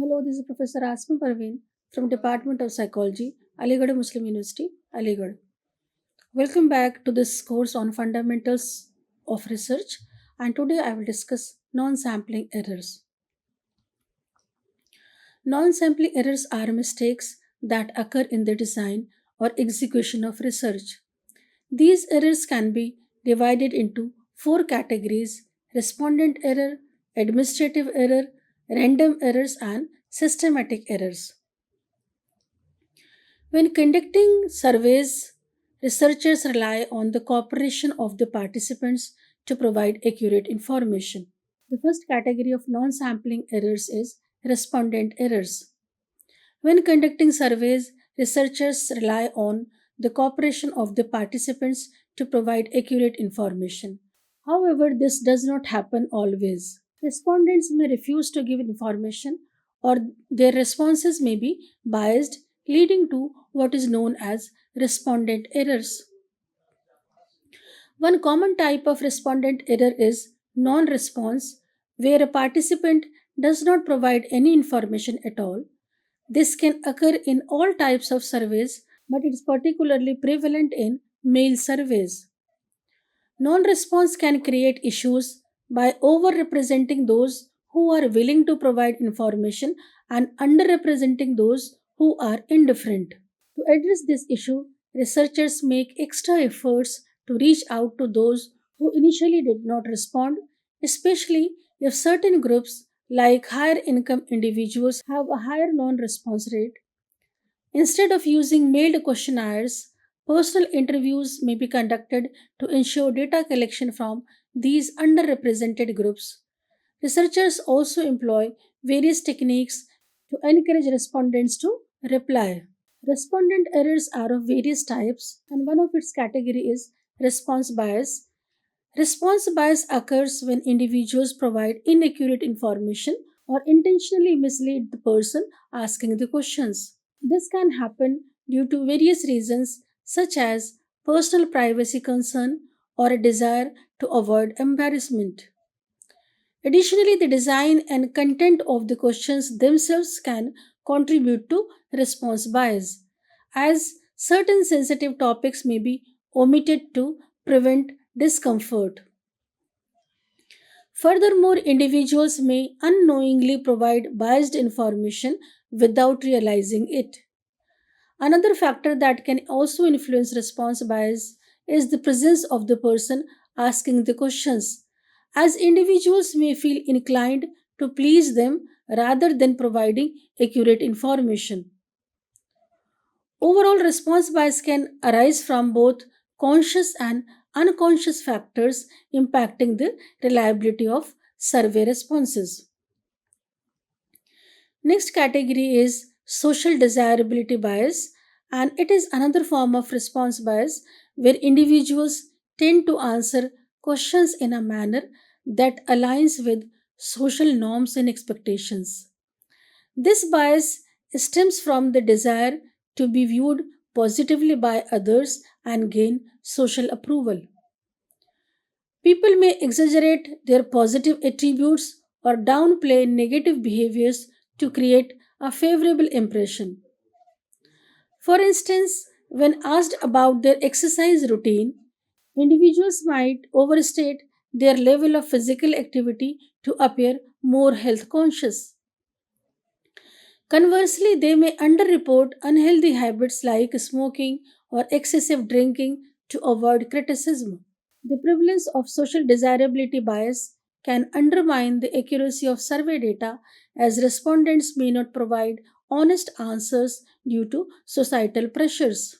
Hello, this is Professor Asma Parveen from Department of Psychology, Aligarh Muslim University, Aligarh. Welcome back to this course on fundamentals of research, and today I will discuss non-sampling errors. Non-sampling errors are mistakes that occur in the design or execution of research. These errors can be divided into four categories: respondent error, administrative error, random errors, and systematic errors. When conducting surveys, researchers rely on the cooperation of the participants to provide accurate information. The first category of non sampling errors is respondent errors. When conducting surveys, researchers rely on the cooperation of the participants to provide accurate information. However, this does not happen always. Respondents may refuse to give information, or their responses may be biased, leading to what is known as respondent errors. One common type of respondent error is non response, where a participant does not provide any information at all. This can occur in all types of surveys, but it is particularly prevalent in mail surveys. Non response can create issues by overrepresenting those who are willing to provide information and underrepresenting those who are indifferent. To address this issue, researchers make extra efforts to reach out to those who initially did not respond, especially if certain groups, like higher income individuals, have a higher non response rate. Instead of using mailed questionnaires, personal interviews may be conducted to ensure data collection from these underrepresented groups. Researchers also employ various techniques to encourage respondents to reply. Respondent errors are of various types, and one of its category is response bias. Response bias occurs when individuals provide inaccurate information or intentionally mislead the person asking the questions. This can happen due to various reasons, such as personal privacy concern or a desire to avoid embarrassment. Additionally, the design and content of the questions themselves can contribute to response bias, as certain sensitive topics may be omitted to prevent discomfort. Furthermore, individuals may unknowingly provide biased information without realizing it. Another factor that can also influence response bias is the presence of the person asking the questions, as individuals may feel inclined to please them rather than providing accurate information. Overall, response bias can arise from both conscious and unconscious factors impacting the reliability of survey responses. Next category is social desirability bias, and it is another form of response bias where individuals tend to answer questions in a manner that aligns with social norms and expectations. This bias stems from the desire to be viewed positively by others and gain social approval. People may exaggerate their positive attributes or downplay negative behaviors to create a favorable impression. For instance, when asked about their exercise routine, individuals might overstate their level of physical activity to appear more health conscious. Conversely, they may underreport unhealthy habits like smoking or excessive drinking to avoid criticism. The prevalence of social desirability bias can undermine the accuracy of survey data, as respondents may not provide honest answers due to societal pressures.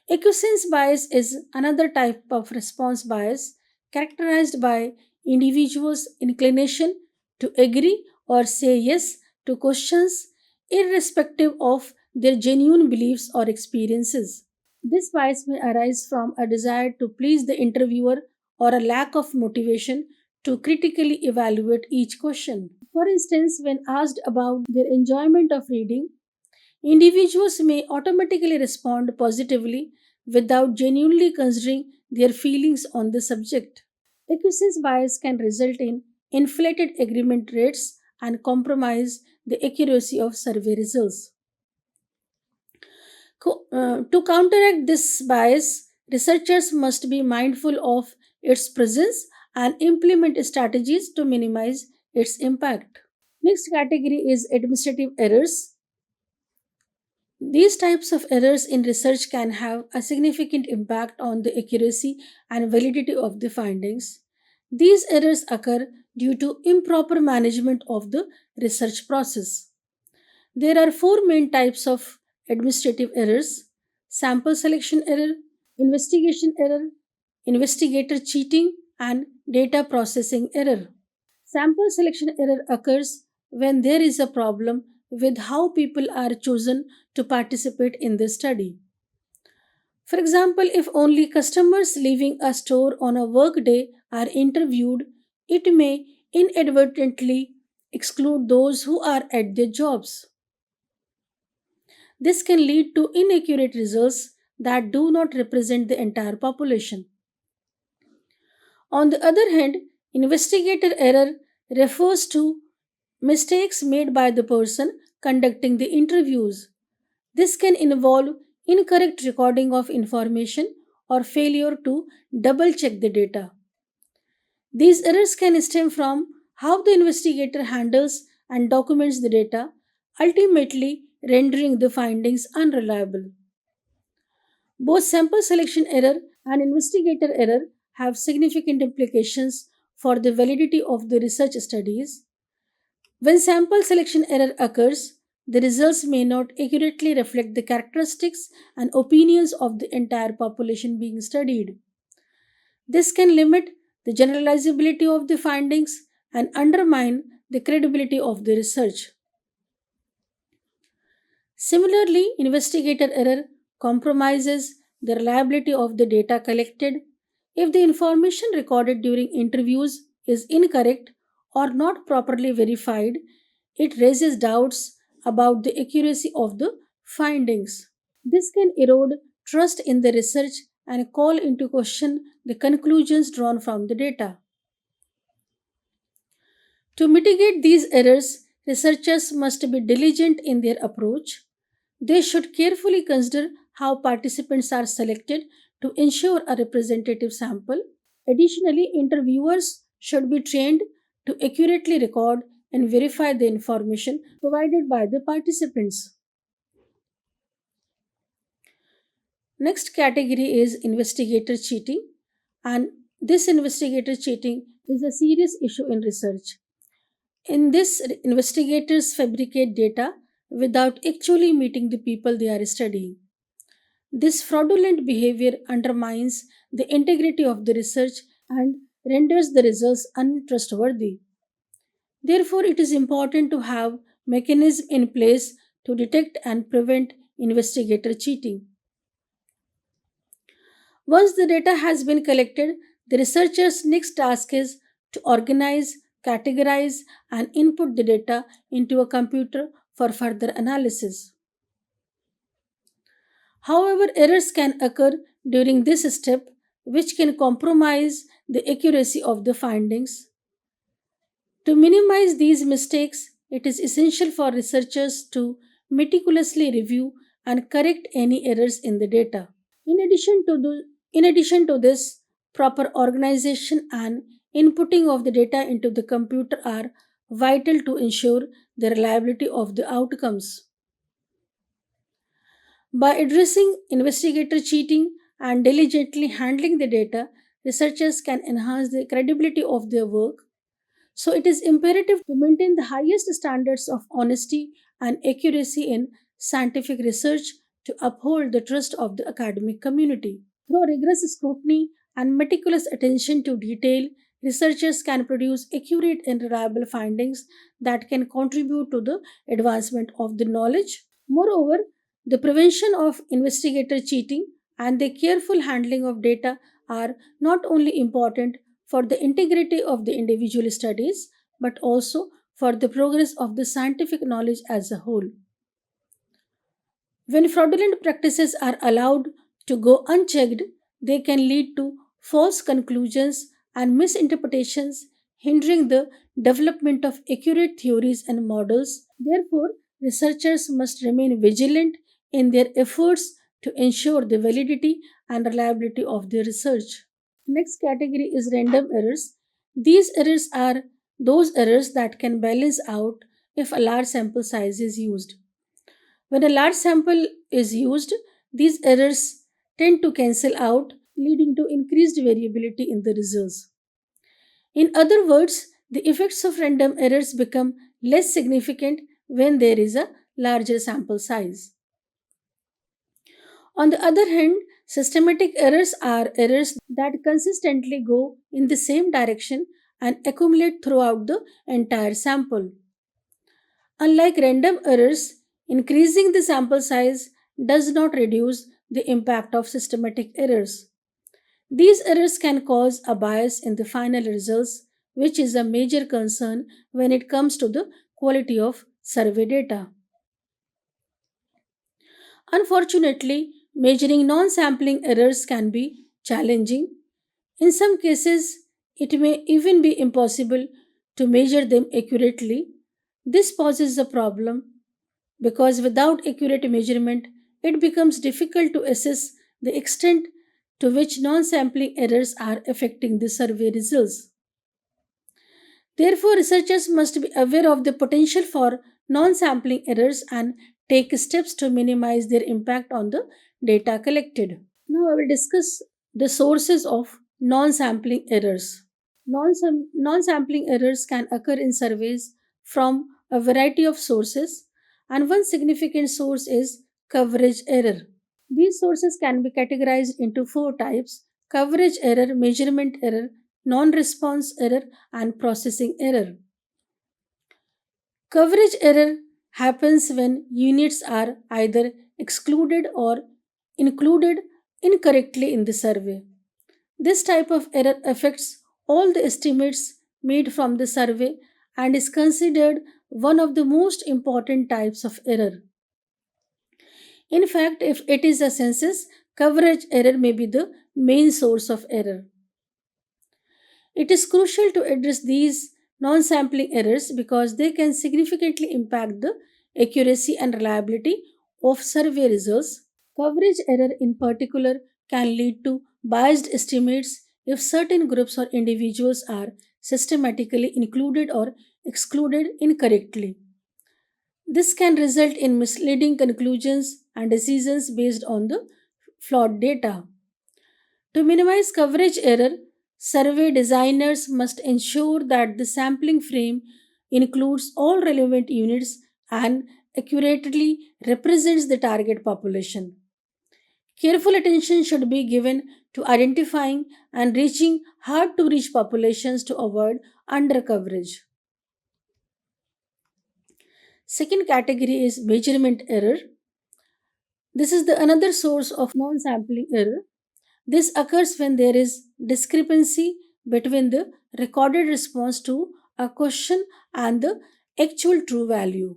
Acquiescence bias is another type of response bias characterized by individuals' inclination to agree or say yes to questions irrespective of their genuine beliefs or experiences. This bias may arise from a desire to please the interviewer or a lack of motivation to critically evaluate each question. For instance, when asked about their enjoyment of reading, individuals may automatically respond positively without genuinely considering their feelings on the subject. Acquiescence bias can result in inflated agreement rates and compromise the accuracy of survey results. To counteract this bias, researchers must be mindful of its presence and implement strategies to minimize its impact. Next category is administrative errors. These types of errors in research can have a significant impact on the accuracy and validity of the findings. These errors occur due to improper management of the research process. There are four main types of administrative errors: sample selection error, investigation error, investigator cheating, and data processing error. Sample selection error occurs when there is a problem with how people are chosen to participate in the study. For example, if only customers leaving a store on a work day are interviewed, it may inadvertently exclude those who are at their jobs. This can lead to inaccurate results that do not represent the entire population. On the other hand, investigator error refers to mistakes made by the person conducting the interviews. This can involve incorrect recording of information or failure to double check the data. These errors can stem from how the investigator handles and documents the data, ultimately rendering the findings unreliable. Both sample selection error and investigator error have significant implications for the validity of the research studies. When sample selection error occurs, the results may not accurately reflect the characteristics and opinions of the entire population being studied. This can limit the generalizability of the findings and undermine the credibility of the research. Similarly, investigator error compromises the reliability of the data collected. If the information recorded during interviews is incorrect or not properly verified, it raises doubts about the accuracy of the findings. This can erode trust in the research and call into question the conclusions drawn from the data. To mitigate these errors, researchers must be diligent in their approach. They should carefully consider how participants are selected to ensure a representative sample. Additionally, interviewers should be trained to accurately record and verify the information provided by the participants. Next category is investigator cheating, and this investigator cheating is a serious issue in research. In this, investigators fabricate data without actually meeting the people they are studying. This fraudulent behavior undermines the integrity of the research and renders the results untrustworthy. Therefore, it is important to have mechanisms in place to detect and prevent investigator cheating. Once the data has been collected, the researcher's next task is to organize, categorize, and input the data into a computer for further analysis. However, errors can occur during this step, which can compromise the accuracy of the findings. To minimize these mistakes, it is essential for researchers to meticulously review and correct any errors in the data. In addition to this, proper organization and inputting of the data into the computer are vital to ensure the reliability of the outcomes. By addressing investigator cheating and diligently handling the data, researchers can enhance the credibility of their work. So, it is imperative to maintain the highest standards of honesty and accuracy in scientific research to uphold the trust of the academic community. Through rigorous scrutiny and meticulous attention to detail, researchers can produce accurate and reliable findings that can contribute to the advancement of the knowledge. Moreover, the prevention of investigator cheating and the careful handling of data are not only important for the integrity of the individual studies but also for the progress of the scientific knowledge as a whole. When fraudulent practices are allowed to go unchecked, they can lead to false conclusions and misinterpretations, hindering the development of accurate theories and models. Therefore, researchers must remain vigilant in their efforts to ensure the validity and reliability of their research. Next category is random errors. These errors are those errors that can balance out if a large sample size is used. When a large sample is used, these errors tend to cancel out, leading to increased variability in the results. In other words, the effects of random errors become less significant when there is a larger sample size. On the other hand, systematic errors are errors that consistently go in the same direction and accumulate throughout the entire sample. Unlike random errors, increasing the sample size does not reduce the impact of systematic errors. These errors can cause a bias in the final results, which is a major concern when it comes to the quality of survey data. Unfortunately, measuring non sampling errors can be challenging. In some cases, it may even be impossible to measure them accurately. This poses a problem because without accurate measurement, it becomes difficult to assess the extent to which non sampling errors are affecting the survey results. Therefore, researchers must be aware of the potential for non sampling errors and take steps to minimize their impact on the data collected. Now, I will discuss the sources of non sampling errors. Non sampling errors can occur in surveys from a variety of sources, and one significant source is coverage error. These sources can be categorized into four types: coverage error, measurement error, non response error, and processing error. Coverage error happens when units are either excluded or included incorrectly in the survey. This type of error affects all the estimates made from the survey and is considered one of the most important types of error. In fact, if it is a census, coverage error may be the main source of error. It is crucial to address these non sampling errors because they can significantly impact the accuracy and reliability of survey results. Coverage error, in particular, can lead to biased estimates if certain groups or individuals are systematically included or excluded incorrectly. This can result in misleading conclusions and decisions based on the flawed data. To minimize coverage error, survey designers must ensure that the sampling frame includes all relevant units and accurately represents the target population. Careful attention should be given to identifying and reaching hard to reach populations to avoid undercoverage. Second category is measurement error. This is the another source of non-sampling error. This occurs when there is discrepancy between the recorded response to a question and the actual true value.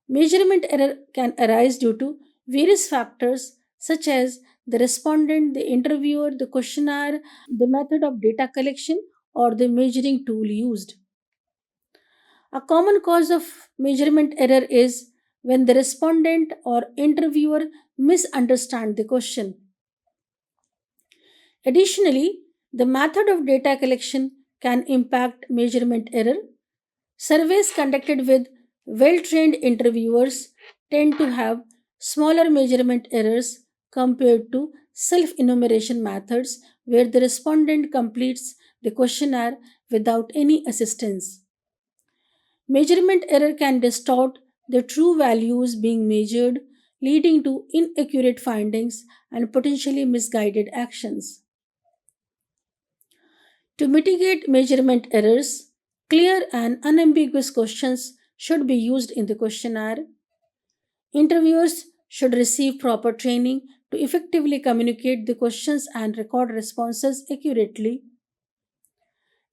Measurement error can arise due to various factors such as the respondent, the interviewer, the questionnaire, the method of data collection, or the measuring tool used. A common cause of measurement error is when the respondent or interviewer misunderstand the question. Additionally, the method of data collection can impact measurement error. Surveys conducted with well trained interviewers tend to have smaller measurement errors compared to self enumeration methods where the respondent completes the questionnaire without any assistance. Measurement error can distort the true values being measured, leading to inaccurate findings and potentially misguided actions. To mitigate measurement errors, clear and unambiguous questions should be used in the questionnaire. Interviewers should receive proper training to effectively communicate the questions and record responses accurately.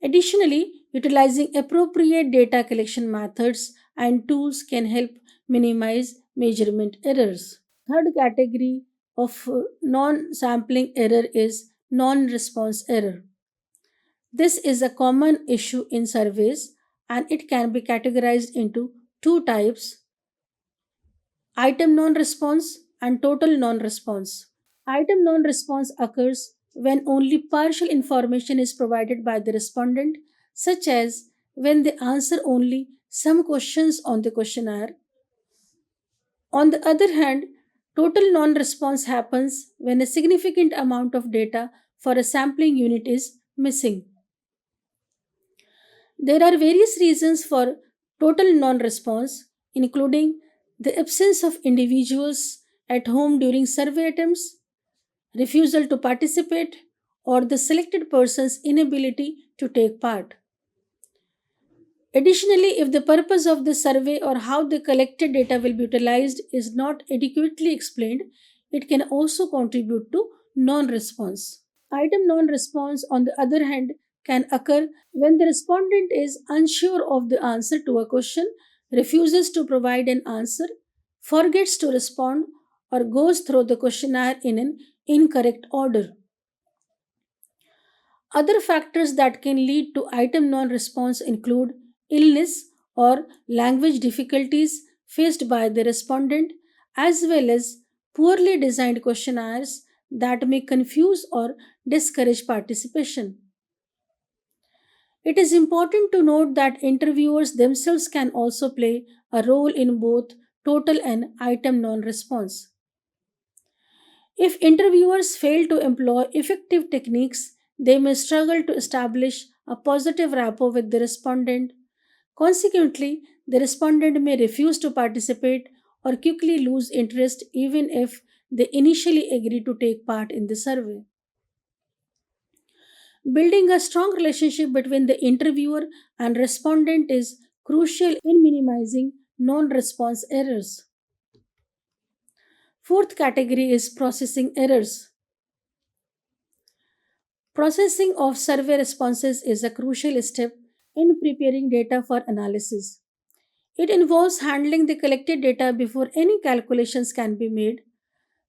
Additionally, utilizing appropriate data collection methods and tools can help minimize measurement errors. Third category of non sampling error is non response error. This is a common issue in surveys and it can be categorized into two types: item non response and total non response. Item non response occurs when only partial information is provided by the respondent, such as when they answer only some questions on the questionnaire. On the other hand, total non response happens when a significant amount of data for a sampling unit is missing. There are various reasons for total non response, including the absence of individuals at home during survey attempts, refusal to participate, or the selected person's inability to take part. Additionally, if the purpose of the survey or how the collected data will be utilized is not adequately explained, it can also contribute to non response. Item non response, on the other hand, can occur when the respondent is unsure of the answer to a question, refuses to provide an answer, forgets to respond, or goes through the questionnaire in an incorrect order. Other factors that can lead to item non response include illness or language difficulties faced by the respondent, as well as poorly designed questionnaires that may confuse or discourage participation. It is important to note that interviewers themselves can also play a role in both total and item non response. If interviewers fail to employ effective techniques, they may struggle to establish a positive rapport with the respondent. Consequently, the respondent may refuse to participate or quickly lose interest even if they initially agree to take part in the survey. Building a strong relationship between the interviewer and respondent is crucial in minimizing non response errors. Fourth category is processing errors. Processing of survey responses is a crucial step in preparing data for analysis. It involves handling the collected data before any calculations can be made.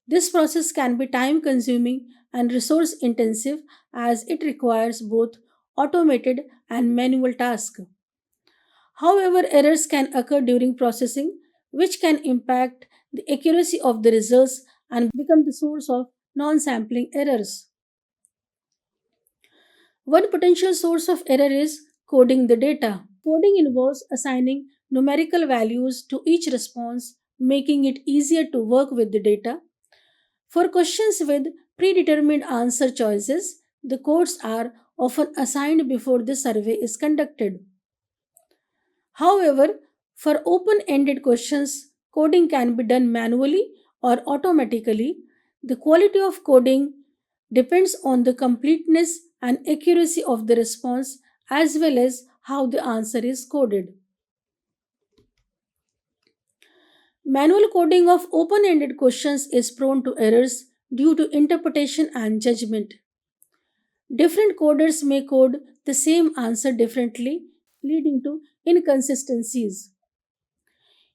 This process can be time consuming and resource intensive as it requires both automated and manual tasks. However, errors can occur during processing, which can impact the accuracy of the results and become the source of non sampling errors. One potential source of error is coding the data. Coding involves assigning numerical values to each response, making it easier to work with the data. For questions with predetermined answer choices, the codes are often assigned before the survey is conducted. However, for open ended questions, coding can be done manually or automatically. The quality of coding depends on the completeness and accuracy of the response as well as how the answer is coded. Manual coding of open ended questions is prone to errors due to interpretation and judgment. Different coders may code the same answer differently, leading to inconsistencies.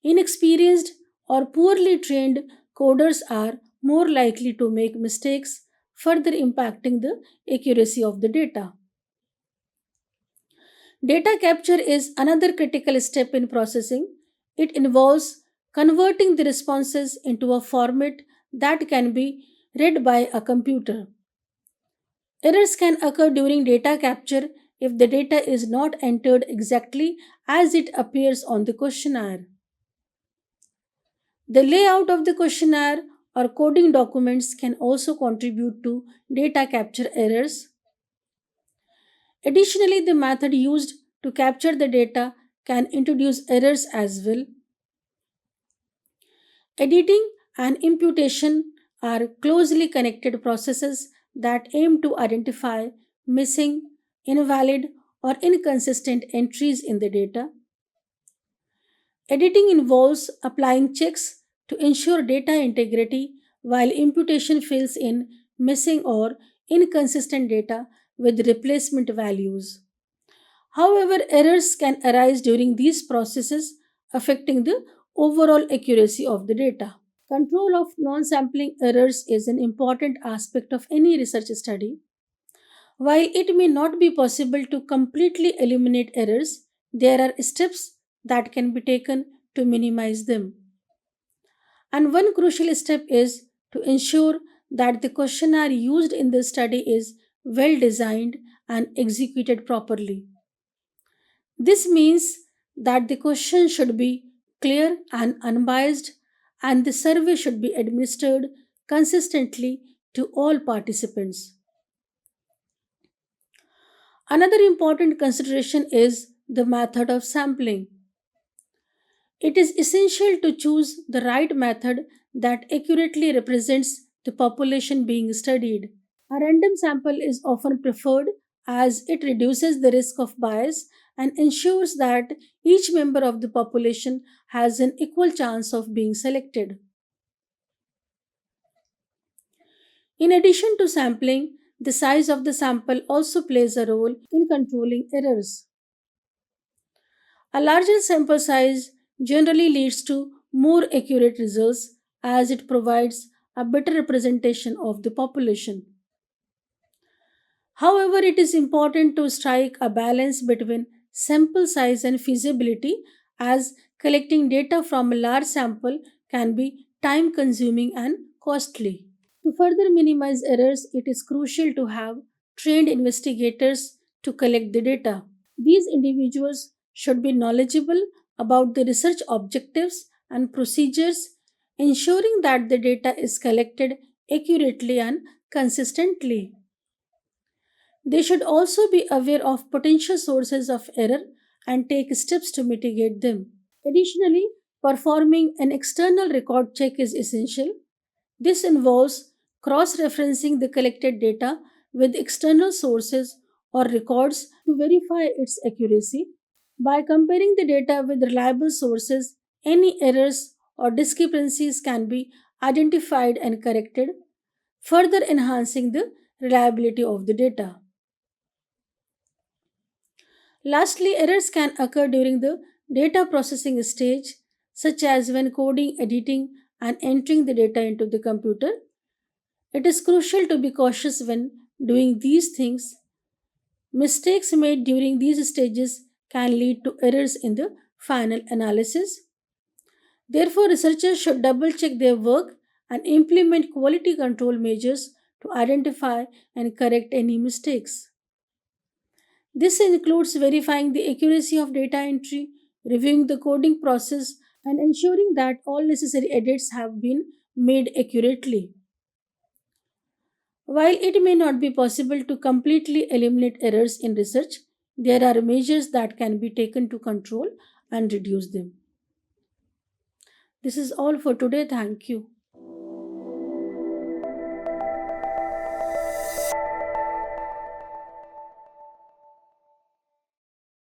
Inexperienced or poorly trained coders are more likely to make mistakes, further impacting the accuracy of the data. Data capture is another critical step in processing. It involves converting the responses into a format that can be read by a computer. Errors can occur during data capture if the data is not entered exactly as it appears on the questionnaire. The layout of the questionnaire or coding documents can also contribute to data capture errors. Additionally, the method used to capture the data can introduce errors as well. Editing and imputation are closely connected processes that aim to identify missing, invalid, or inconsistent entries in the data. Editing involves applying checks to ensure data integrity, while imputation fills in missing or inconsistent data with replacement values. However, errors can arise during these processes, affecting the overall accuracy of the data. Control of non sampling errors is an important aspect of any research study. While it may not be possible to completely eliminate errors, there are steps that can be taken to minimize them. And one crucial step is to ensure that the questionnaire used in the study is well designed and executed properly. This means that the question should be clear and unbiased, and the survey should be administered consistently to all participants. Another important consideration is the method of sampling. It is essential to choose the right method that accurately represents the population being studied. A random sample is often preferred as it reduces the risk of bias and ensures that each member of the population has an equal chance of being selected. In addition to sampling, the size of the sample also plays a role in controlling errors. A larger sample size generally leads to more accurate results as it provides a better representation of the population. However, it is important to strike a balance between sample size and feasibility as collecting data from a large sample can be time consuming and costly. To further minimize errors, it is crucial to have trained investigators to collect the data. These individuals should be knowledgeable about the research objectives and procedures, ensuring that the data is collected accurately and consistently. They should also be aware of potential sources of error and take steps to mitigate them. Additionally, performing an external record check is essential. This involves cross referencing the collected data with external sources or records to verify its accuracy. By comparing the data with reliable sources, any errors or discrepancies can be identified and corrected, further enhancing the reliability of the data. Lastly, errors can occur during the data processing stage, such as when coding, editing, and entering the data into the computer. It is crucial to be cautious when doing these things. Mistakes made during these stages can lead to errors in the final analysis. Therefore, researchers should double check their work and implement quality control measures to identify and correct any mistakes. This includes verifying the accuracy of data entry, reviewing the coding process, and ensuring that all necessary edits have been made accurately. While it may not be possible to completely eliminate errors in research, there are measures that can be taken to control and reduce them. This is all for today. Thank you.